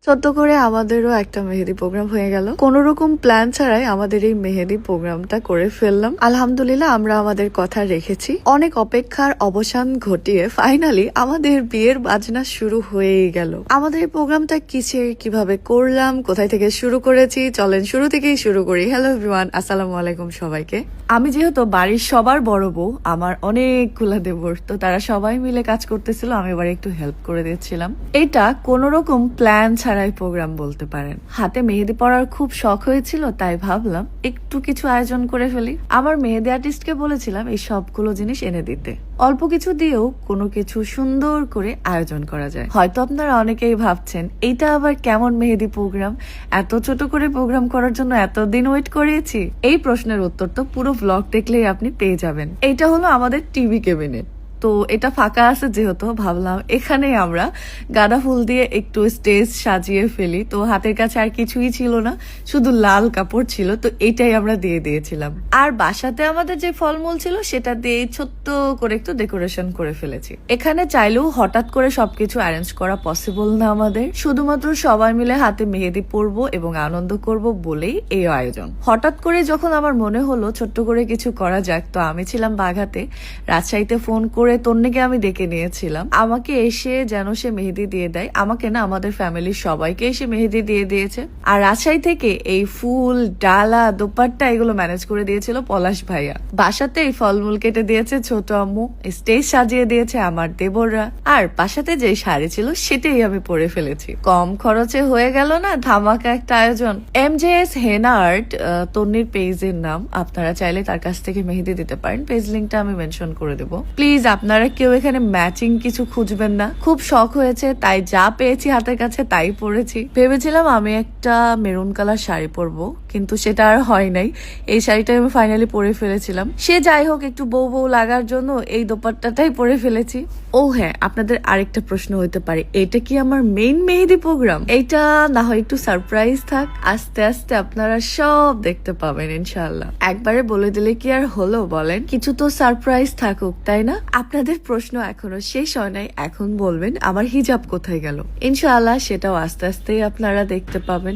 ছোট্ট করে আমাদেরও একটা মেহেদি প্রোগ্রাম হয়ে গেল। কোনো রকম প্ল্যান ছাড়াই আমাদের এই মেহেদি প্রোগ্রামটা করে ফেললাম। আলহামদুলিল্লাহ আমরা আমাদের কথা রেখেছি। অনেক অপেক্ষার অবসান ঘটিয়ে ফাইনালি আমাদের বিয়ের বাজনা শুরু হয়েই গেল। আমাদের এই প্রোগ্রামটা কিভাবে করলাম, কোথায় থেকে শুরু করেছি, চলেন শুরু থেকেই শুরু করি। হ্যালো এভরিওয়ান, আসসালামু আলাইকুম সবাইকে। আমি যেহেতু বাড়ির সবার বড় বউ, আমার অনেকগুলা দেবর, তো তারা সবাই মিলে কাজ করতেছিল, আমি এবার একটু হেল্প করে দিচ্ছিলাম। এটা কোনো রকম প্ল্যান ছাড়াই প্রোগ্রাম বলতে পারেন। হাতে মেহেদি পরার খুব শখ হয়েছিল, তাই ভাবলাম একটু কিছু আয়োজন করে ফেলি। আমার মেহেদি আর্টিস্টকে বলেছিলাম এই সবগুলো জিনিস এনে দিতে। অল্প কিছু দিয়েও কোনো কিছু সুন্দর করে আয়োজন করা যায়। হয়তো আপনারা অনেকেই ভাবছেন এইটা আবার কেমন মেহেদি প্রোগ্রাম, এত ছোট করে প্রোগ্রাম করার জন্য এতদিন ওয়েট করিয়েছি। এই প্রশ্নের উত্তর তো পুরো ব্লগ দেখলেই আপনি পেয়ে যাবেন। এইটা হলো আমাদের টিভি ক্যাবিনেট। তো এটা ফাঁকা আছে যেহেতু ভাবলাম এখানে আমরা গাঁদা ফুল দিয়ে একটু স্টেজ সাজিয়ে ফেলি। তো হাতের কাছে আর কিছুই ছিল না, শুধু লাল কাপড় ছিল, তো এটাই আমরা দিয়ে দিয়েছিলাম। আর বাসাতে আমাদের যে ফলমূল ছিল সেটা দিয়ে ছোট্ট করে একটু ডেকোরেশন করে ফেলেছি। এখানে চাইলেও হঠাৎ করে সবকিছু অ্যারেঞ্জ করা পসিবল না আমাদের, শুধুমাত্র সবাই মিলে হাতে মেহেদি পরবো এবং আনন্দ করব বলেই এই আয়োজন। হঠাৎ করে যখন আমার মনে হলো ছোট্ট করে কিছু করা যাক, তো আমি ছিলাম বাঘাতে। রাজশাহীতে ফোন করে তন্নিকে আমি ডেকে নিয়েছিলাম আমাকে এসে যেন সে মেহেদি দিয়ে দেয়। আমাকে না, আমাদের ফ্যামিলির সবাইকে এসে মেহেদি দিয়ে দিয়েছে। আর রাজশাহী থেকে এই ফুল, ডালা, দোপাট্টা এগুলো ম্যানেজ করে দিয়েছিল পলাশ ভাইয়া। বাসাতে এই ফলমূল কেটে দিয়েছে ছোট আম্মু, স্টেজ সাজিয়ে দিয়েছে আমার দেবররা। আর বাসাতে যে শাড়ি ছিল সেটাই আমি পরে ফেলেছি। কম খরচে হয়ে গেল না ধামাকা একটা আয়োজন। MJS হেনা আর্ট তন্নির পেজের নাম, আপনারা চাইলে তার কাছ থেকে মেহেদি দিতে পারেন। পেজ লিঙ্কটা আমি মেনশন করে দেবো। প্লিজ আপনারা কেউ এখানে ম্যাচিং কিছু খুঁজবেন না। খুব শখ হয়েছে তাই যা পেয়েছি হাতের কাছে তাই পরেছি। ভেবেছিলাম আমি একটা মেরুন কালার শাড়ি পরবো, কিন্তু সেটা আর হয় নাই। এই শাড়িটা আমি ফাইনালি পরে ফেলেছিলাম। সে যাই হোক, একটু বউ বউ লাগার জন্য এই দোপাট্টাটাই পরে ফেলেছি। ও হ্যাঁ, আপনাদের আরেকটা প্রশ্ন হতে পারে, এটা কি আমার মেইন মেহেদি প্রোগ্রাম? এইটা না হয় একটু সারপ্রাইজ থাক, আস্তে আস্তে আপনারা সব দেখতে পাবেন ইনশাআল্লাহ। একবারে বলে দিলে কি আর হলো বলেন? কিছু তো সারপ্রাইজ থাকুক, তাই না? আপনাদের প্রশ্ন এখনো শেষ হয় নাই, এখন বলবেন আমার হিজাব কোথায় গেল। ইনশাআল্লাহ সেটাও আস্তে আস্তেই আপনারা দেখতে পাবেন।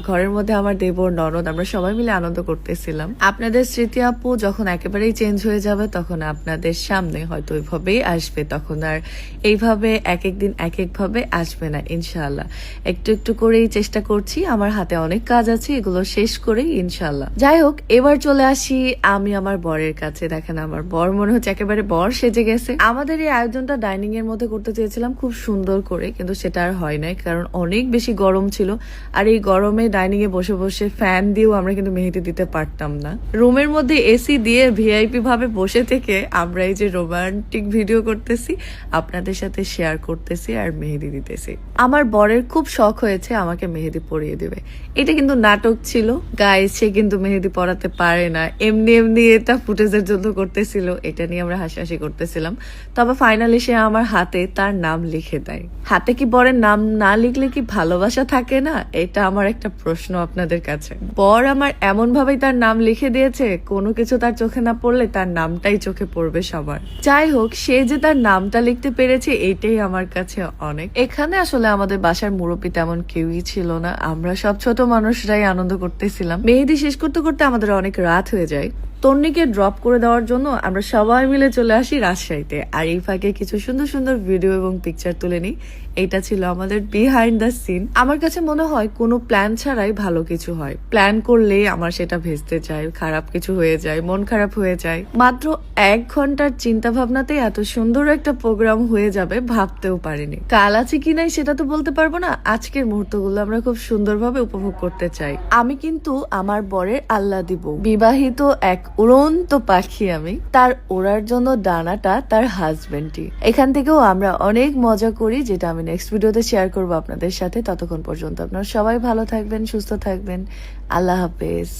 ঘরের মধ্যে আমার দেবর, ননদ, আমরা সবাই মিলে আনন্দ করতেছিলাম। আপনাদের স্মৃতি আপু যখন একেবারেই চেঞ্জ হয়ে যাবে, তখন আপনাদের সামনে হয়তো ওইভাবেই আসবে, তখন আর এইভাবে এক একদিন এক এক ভাবে আসবে না ইনশাআল্লাহ। একটু একটু করেই চেষ্টা করছি, আমার হাতে অনেক কাজ আছে, এগুলো শেষ করেই ইনশাআল্লাহ। যাই হোক, এবার চলে আসি আমি আমার বরের কাছে। দেখেন আমার বর মনে হচ্ছে একেবারে বর সেজে গেছে। আমাদের এই আয়োজনটা ডাইনিং এর মধ্যে করতে চেয়েছিলাম খুব সুন্দর করে, কিন্তু সেটা আর হয় নাই, কারণ অনেক বেশি গরম ছিল। আর এই গরমে ডাইনিং এ বসে বসে ফ্যান দিয়েও আমরা কিন্তু মেহেদি দিতে পারতাম না। রুমের মধ্যে এসি দিয়ে ভিআইপি ভাবে বসে থেকে আমরা এই যে রোমান্টিক ভিডিও করতেছি, আপনাদের সাথে শেয়ার করতেছি আর মেহেদি দিতেছি। আমার বরের খুব শখ হয়েছে আমাকে মেহেদি পরিয়ে দেবে। এটা কিন্তু নাটক ছিল গাইস, সে কিন্তু মেহেদি পরাতে পারে না, এমনি এমনি এটা ফুটেজের জন্য করতেছিল। এটা নিয়ে আমরা হাসাহাসি করতেছিলাম। তবে ফাইনালি সে আমার হাতে তার নাম লিখে দেয়। হাতে কি বরের নাম না লিখলে কি ভালোবাসা থাকে না? এটা আমার একটা প্রশ্ন আপনাদের কাছে। বর আমার এমন ভাবেই তার নাম লিখে দিয়েছে, কোনো কিছু তার চোখে না পড়লে তার নামটাই চোখে পড়বে সবার। যাই হোক, সে যে তার নামটা লিখতে পেরেছে এটাই আমার কাছে অনেক। এখানে আসলে আমাদের বাসার মুরব্বী তেমন কেউই ছিল না, আমরা সব ছোট মানুষরাই আনন্দ করতেছিলাম। মেহেদি শেষ করতে করতে আমাদের অনেক রাত হয়ে যায়। তন্নিকে ড্রপ করে দেওয়ার জন্য আমরা সবাই মিলে চলে আসি রাজশাহীতে। আর এই ফাঁকে কিছু সুন্দর সুন্দর ভিডিও এবং পিকচার তুলে নিই। এটা ছিল আমাদের বিহাইন্ড দ্য সিন। আমার কাছে মনে হয় কোনো প্ল্যান ছাড়াই ভালো কিছু হয়। প্ল্যান করলে আমার সেটা ভেস্তে যায়, খারাপ কিছু হয়ে যায়, মন খারাপ হয়ে যায়। মাত্র 1 ঘন্টার চিন্তা ভাবনাতে এত সুন্দর একটা প্রোগ্রাম হয়ে যাবে ভাবতেও পারিনি। কাল আছে কি নাই সেটা তো বলতে পারবো না, আজকের মুহূর্তগুলো আমরা খুব সুন্দরভাবে উপভোগ করতে চাই। আমি কিন্তু আমার বরের আল্লাহ দিব, বিবাহিত এক উড়ন্ত পাখি আমি। তার ওড়ার জন্য ডানাটা তার হাজবেন্ডই। এখান থেকেও আমরা অনেক মজা করি, যেটা আমি নেক্সট ভিডিওতে শেয়ার করবো আপনাদের সাথে। ততক্ষণ পর্যন্ত আপনারা সবাই ভালো থাকবেন, সুস্থ থাকবেন। আল্লাহ হাফেজ।